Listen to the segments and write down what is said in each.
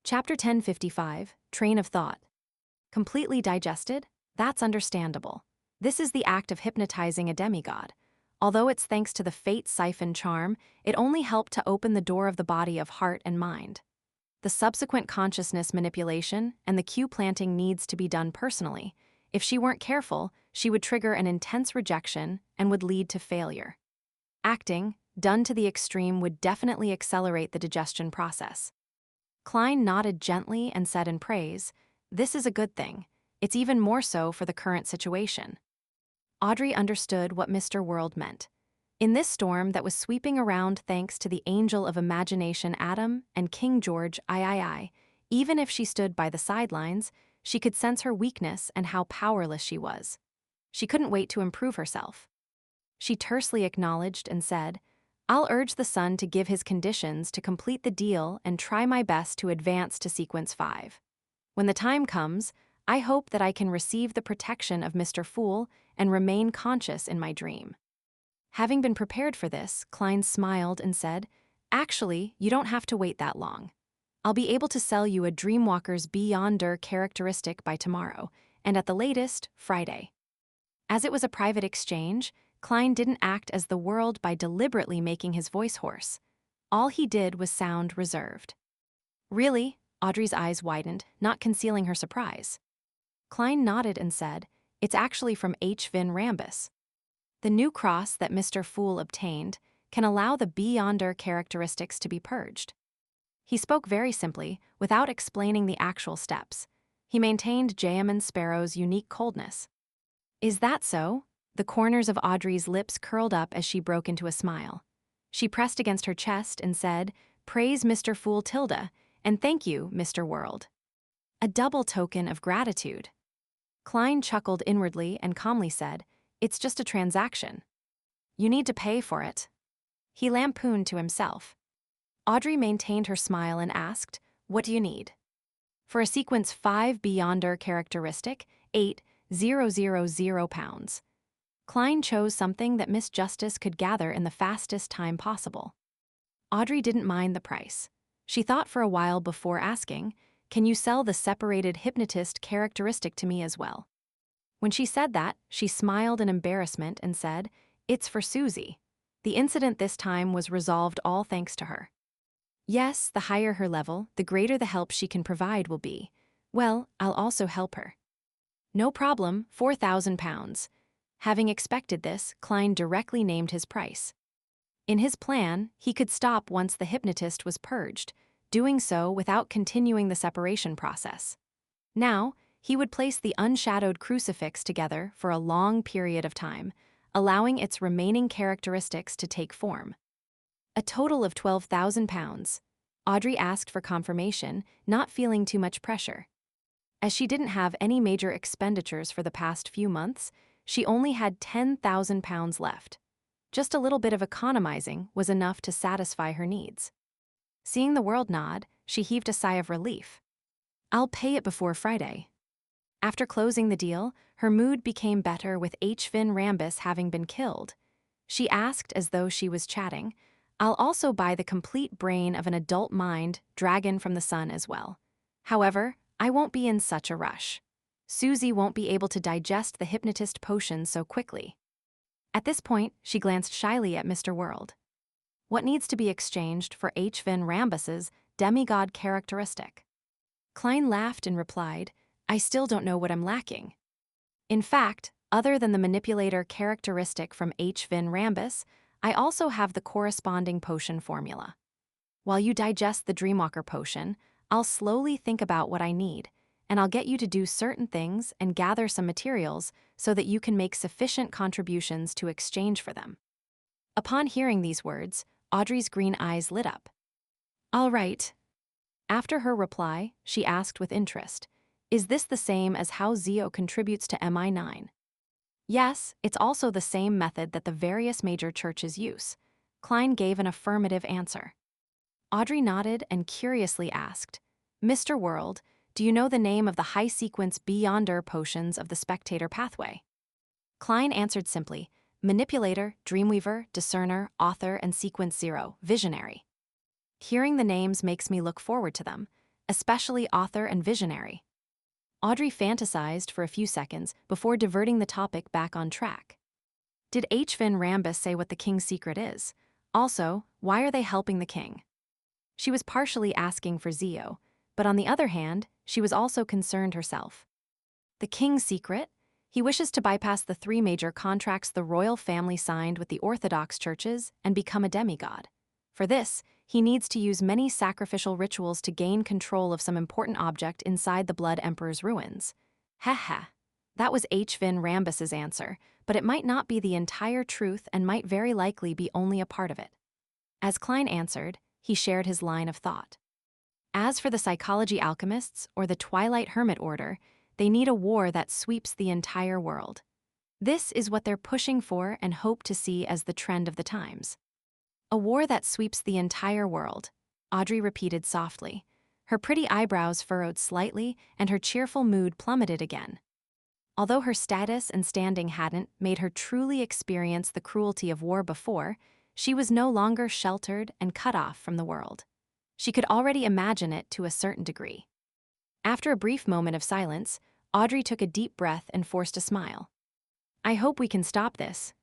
Chapter 1055, Train of Thought. Completely digested? That's understandable. This is the act of hypnotizing a demigod. Although it's thanks to the fate siphon charm, it only helped to open the door of the body of heart and mind. The subsequent consciousness manipulation and the cue planting needs to be done personally. If she weren't careful, she would trigger an intense rejection and would lead to failure. Acting, done to the extreme, would definitely accelerate the digestion process. Klein nodded gently and said in praise, "This is a good thing. It's even more so for the current situation." Audrey understood what Mr. World meant. In this storm that was sweeping around thanks to the angel of imagination Adam and King George III, even if she stood by the sidelines, she could sense her weakness and how powerless she was. She couldn't wait to improve herself. She tersely acknowledged and said, "I'll urge the Sun to give his conditions to complete the deal and try my best to advance to Sequence 5. When the time comes, I hope that I can receive the protection of Mr. Fool and remain conscious in my dream." Having been prepared for this, Klein smiled and said, "Actually, you don't have to wait that long. I'll be able to sell you a Dreamwalker's Beyonder characteristic by tomorrow, and at the latest, Friday." As it was a private exchange, Klein didn't act as the world by deliberately making his voice hoarse. All he did was sound reserved. "Really?" Audrey's eyes widened, not concealing her surprise. Klein nodded and said, "It's actually from H. Vin Rambus. The new cross that Mr. Fool obtained can allow the Beyonder characteristics to be purged." He spoke very simply, without explaining the actual steps. He maintained Jayaman Sparrow's unique coldness. "Is that so?" The corners of Audrey's lips curled up as she broke into a smile. She pressed against her chest and said, "Praise Mr. Fool Tilda, and thank you, Mr. World." A double token of gratitude. Klein chuckled inwardly and calmly said, "It's just a transaction. You need to pay for it." He lampooned to himself. Audrey maintained her smile and asked, "What do you need?" "For a Sequence 5 Beyonder characteristic, 8,000 pounds. Klein chose something that Miss Justice could gather in the fastest time possible. Audrey didn't mind the price. She thought for a while before asking, "Can you sell the separated hypnotist characteristic to me as well?" When she said that, she smiled in embarrassment and said, "It's for Susie. The incident this time was resolved all thanks to her." "Yes, the higher her level, the greater the help she can provide will be. Well, I'll also help her." "No problem, 4,000 pounds. Having expected this, Klein directly named his price. In his plan, he could stop once the hypnotist was purged, doing so without continuing the separation process. Now, he would place the unshadowed crucifix together for a long period of time, allowing its remaining characteristics to take form. A total of 12,000 pounds. Audrey asked for confirmation, not feeling too much pressure. As she didn't have any major expenditures for the past few months, she only had 10,000 pounds left. Just a little bit of economizing was enough to satisfy her needs. Seeing the world nod, she heaved a sigh of relief. "I'll pay it before Friday." After closing the deal, her mood became better with H. Vin Rambus having been killed. She asked as though she was chatting, "I'll also buy the complete brain of an adult mind, Dragon from the Sun as well. However, I won't be in such a rush. Susie won't be able to digest the hypnotist potion so quickly." At this point, she glanced shyly at Mr. World. "What needs to be exchanged for H. Vin Rambus's demigod characteristic?" Klein laughed and replied, "I still don't know what I'm lacking. In fact, other than the manipulator characteristic from H. Vin Rambus, I also have the corresponding potion formula. While you digest the Dreamwalker potion, I'll slowly think about what I need, and I'll get you to do certain things and gather some materials so that you can make sufficient contributions to exchange for them." Upon hearing these words, Audrey's green eyes lit up. "All right." After her reply, she asked with interest, "Is this the same as how Zeo contributes to MI9? "Yes, it's also the same method that the various major churches use." Klein gave an affirmative answer. Audrey nodded and curiously asked, "Mr. World, do you know the name of the high-sequence Beyonder potions of the Spectator pathway?" Klein answered simply, "Manipulator, Dreamweaver, Discerner, Author, and Sequence 0, Visionary." "Hearing the names makes me look forward to them. especially author and visionary. Audrey fantasized for a few seconds before diverting the topic back on track. Did H. Vin Rambus say what the king's secret is? Also, why are they helping the king? She was partially asking for Zio, but on the other hand, she was also concerned herself. The king's secret? He wishes to bypass the 3 major contracts the royal family signed with the Orthodox churches and become a demigod. For this, he needs to use many sacrificial rituals to gain control of some important object inside the Blood Emperor's ruins. Heh. That was H. Vin Rambus's answer, but it might not be the entire truth and might very likely be only a part of it. As Klein answered, he shared his line of thought. As for the psychology alchemists or the Twilight Hermit Order, they need a war that sweeps the entire world. This is what they're pushing for and hope to see as the trend of the times. A war that sweeps the entire world, Audrey repeated softly. Her pretty eyebrows furrowed slightly and her cheerful mood plummeted again. Although her status and standing hadn't made her truly experience the cruelty of war before, she was no longer sheltered and cut off from the world. She could already imagine it to a certain degree. After a brief moment of silence, Audrey took a deep breath and forced a smile. I hope we can stop this.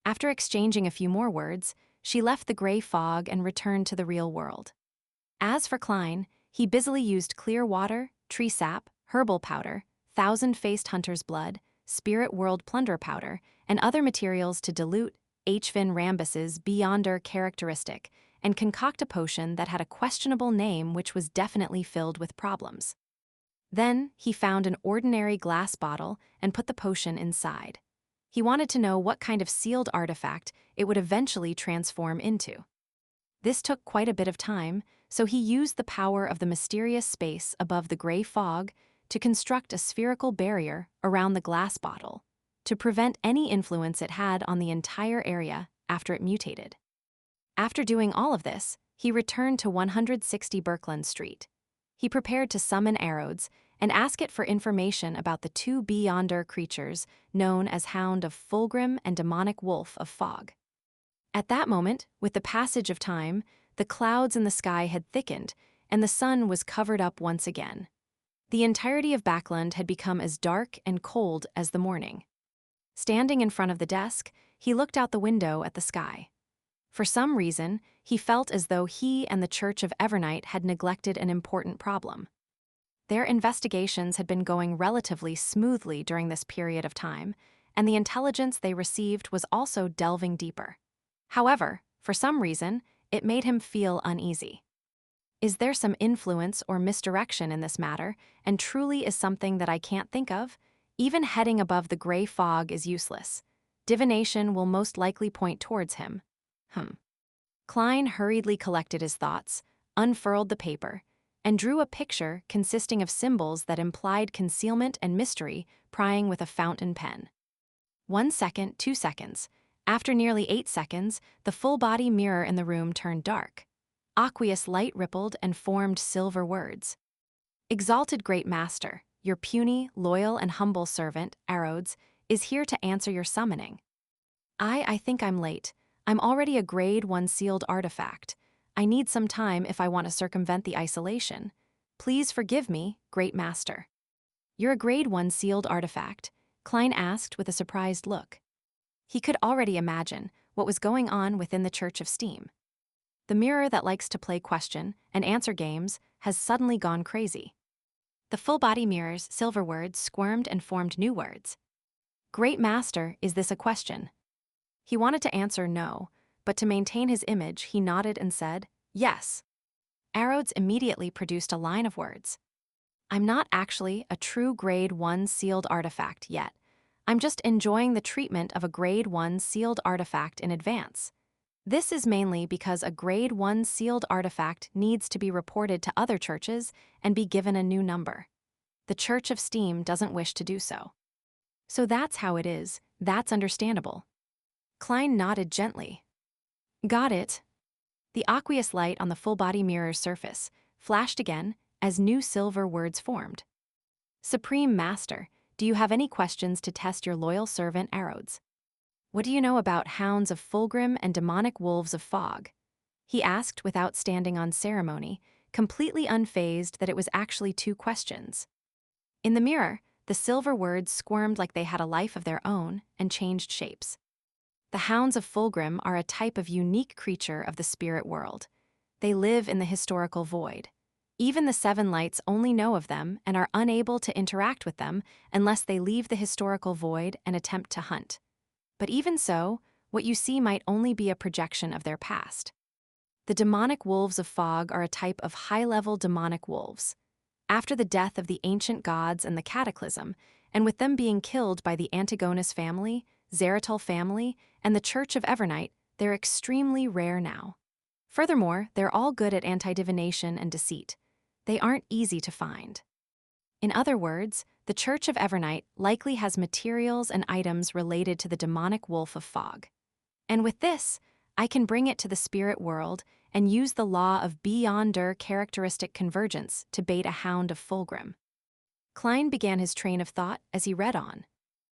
After exchanging a few more words, she left the gray fog and returned to the real world. As for Klein, he busily used clear water, tree sap, herbal powder, thousand-faced hunter's blood, spirit world plunder powder, and other materials to dilute H. Vin Rambus's Beyonder characteristic and concoct a potion that had a questionable name which was definitely filled with problems. Then, he found an ordinary glass bottle and put the potion inside. He wanted to know what kind of sealed artifact it would eventually transform into. This took quite a bit of time, so he used the power of the mysterious space above the gray fog to construct a spherical barrier around the glass bottle to prevent any influence it had on the entire area after it mutated. After doing all of this, he returned to 160 Birkeland Street. He prepared to summon Arodes and ask it for information about the 2 Beyonder creatures known as Hound of Fulgrim and Demonic Wolf of Fog. At that moment, with the passage of time, the clouds in the sky had thickened and the sun was covered up once again. The entirety of Backland had become as dark and cold as the morning. Standing in front of the desk, he looked out the window at the sky. For some reason, he felt as though he and the Church of Evernight had neglected an important problem. Their investigations had been going relatively smoothly during this period of time, and the intelligence they received was also delving deeper. However, for some reason, it made him feel uneasy. Is there some influence or misdirection in this matter, and truly is something that I can't think of? Even heading above the gray fog is useless. Divination will most likely point towards him. Klein hurriedly collected his thoughts, unfurled the paper, and drew a picture consisting of symbols that implied concealment and mystery, prying with a fountain pen. 1 second, 2 seconds. After nearly 8 seconds, the full-body mirror in the room turned dark. Aqueous light rippled and formed silver words. Exalted Great Master, your puny, loyal, and humble servant, Arodes, is here to answer your summoning. I think I'm late. I'm already a Grade 1 sealed artifact. I need some time if I want to circumvent the isolation. Please forgive me, Great Master. You're a Grade 1 sealed artifact, Klein asked with a surprised look. He could already imagine what was going on within the Church of Steam. The mirror that likes to play question and answer games has suddenly gone crazy. The full-body mirror's silver words squirmed and formed new words. Great Master, is this a question? He wanted to answer no, but to maintain his image, he nodded and said, yes. Arodes immediately produced a line of words. I'm not actually a true Grade 1 sealed artifact yet. I'm just enjoying the treatment of a Grade 1 sealed artifact in advance. This is mainly because a Grade 1 sealed artifact needs to be reported to other churches and be given a new number. The Church of Steam doesn't wish to do so. So that's how it is. That's understandable. Klein nodded gently. Got it. The aqueous light on the full-body mirror's surface flashed again as new silver words formed. Supreme Master, do you have any questions to test your loyal servant Arodes? What do you know about Hounds of Fulgrim and Demonic Wolves of Fog? He asked without standing on ceremony, completely unfazed that it was actually two questions. In the mirror, the silver words squirmed like they had a life of their own and changed shapes. The Hounds of Fulgrim are a type of unique creature of the spirit world. They live in the historical void. Even the Seven Lights only know of them and are unable to interact with them unless they leave the historical void and attempt to hunt. But even so, what you see might only be a projection of their past. The demonic wolves of fog are a type of high-level demonic wolves. After the death of the ancient gods and the Cataclysm, and with them being killed by the Antigonus family, Zeratul family, and the Church of Evernight, they're extremely rare now. Furthermore, they're all good at anti-divination and deceit. They aren't easy to find. In other words, the Church of Evernight likely has materials and items related to the demonic wolf of fog. And with this, I can bring it to the spirit world and use the law of beyonder characteristic convergence to bait a Hound of Fulgrim. Klein began his train of thought as he read on,